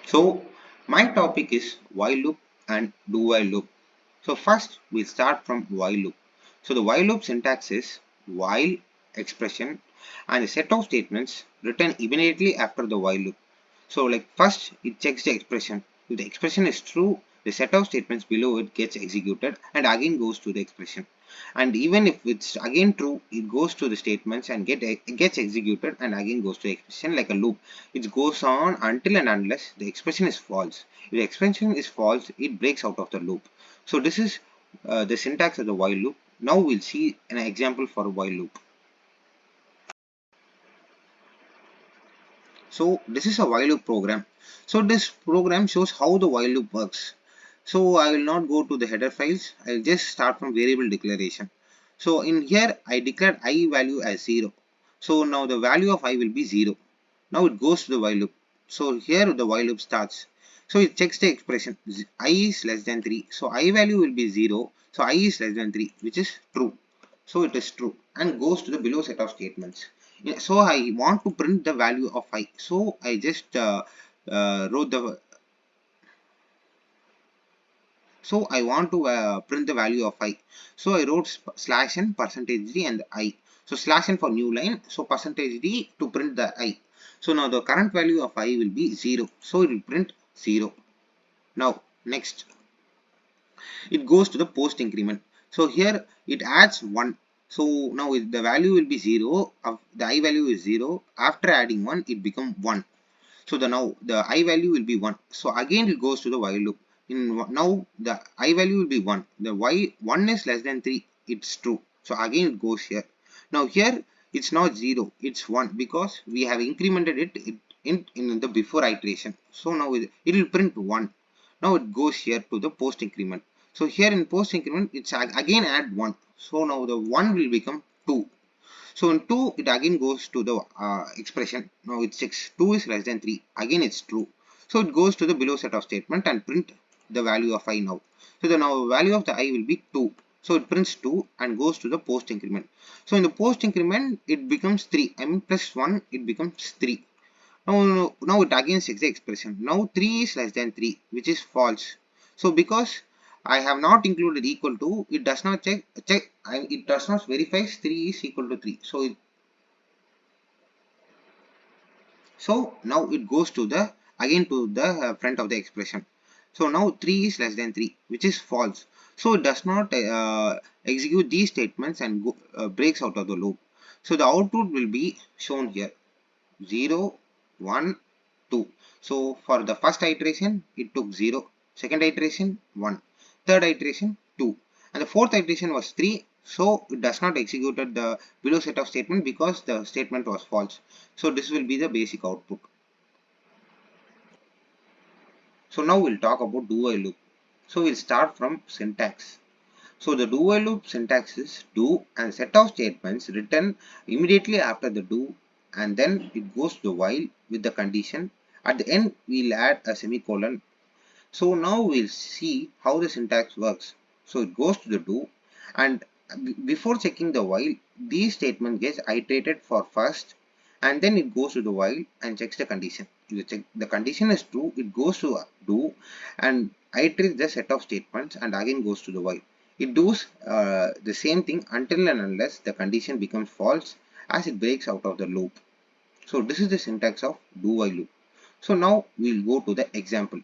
So my topic is while loop and do while loop. So first we'll start from while loop. So the while loop syntax is while expression and a set of statements written immediately after the while loop. So like first it checks the expression. If the expression is true, the set of statements below it gets executed and again goes to the expression. And even if it's again true, it goes to the statements and gets executed and again goes to the expression like a loop. It goes on until and unless the expression is false. If the expression is false, it breaks out of the loop. So this is the syntax of the while loop. Now we'll see an example for a while loop. So this is a while loop program. So this program shows how the while loop works. So I will not go to the header files. I'll just start from variable declaration. So in here I declared I value as 0. So now the value of I will be 0. Now it goes to the while loop. So here the while loop starts. So it checks the expression I is less than 3. So I value will be 0. So I is less than 3, which is true. So it is true and goes to the below set of statements. Yeah, so I want to print the value of I. So I just wrote the so I want to print the value of I. So I wrote slash n percentage d and I. So slash n for new line. So percentage d to print the I. So now the current value of I will be 0. So it will print 0. Now next it goes to the post increment. So here it adds 1. So now the value will be 0. The I value is 0. After adding 1 it becomes 1. So now the I value will be 1. So again it goes to the while loop. Now the I value will be 1. The y 1 is less than 3. It's true. So again it goes here. Now here it's not 0. It's 1 because we have incremented it in the before iteration. So now it will print 1. Now it goes here to the post increment. So here in post increment it's again add 1. So now the 1 will become 2. So in 2, it again goes to the expression. Now it checks 2 is less than 3. Again it's true. So it goes to the below set of statement and print the value of I now. So the now value of the I will be 2. So it prints 2 and goes to the post increment. So in the post increment, it becomes 3. I mean plus 1, it becomes 3. Now it again checks the expression. Now 3 is less than 3, which is false. So because I have not included equal to, it does not it does not verify 3 is equal to 3. So now it goes to the again to the front of the expression. So now 3 is less than 3, which is false. So it does not execute these statements and breaks out of the loop. So the output will be shown here 0, 1, 2. So for the first iteration, it took 0. Second iteration, 1. Third iteration, 2. And the fourth iteration was 3. So it does not execute the below set of statement because the statement was false. So this will be the basic output. So now we'll talk about do while loop. So we'll start from syntax. So the do while loop syntax is do and set of statements written immediately after the do, and then it goes to the while with the condition. At the end we'll add a semicolon. So now we'll see how the syntax works. So it goes to the do, and before checking the while, these statement gets iterated for first, and then it goes to the while and checks the condition. If the condition is true, it goes to do and iterates the set of statements and again goes to the while. It does the same thing until and unless the condition becomes false, as it breaks out of the loop. So this is the syntax of do while loop. So now we'll go to the example.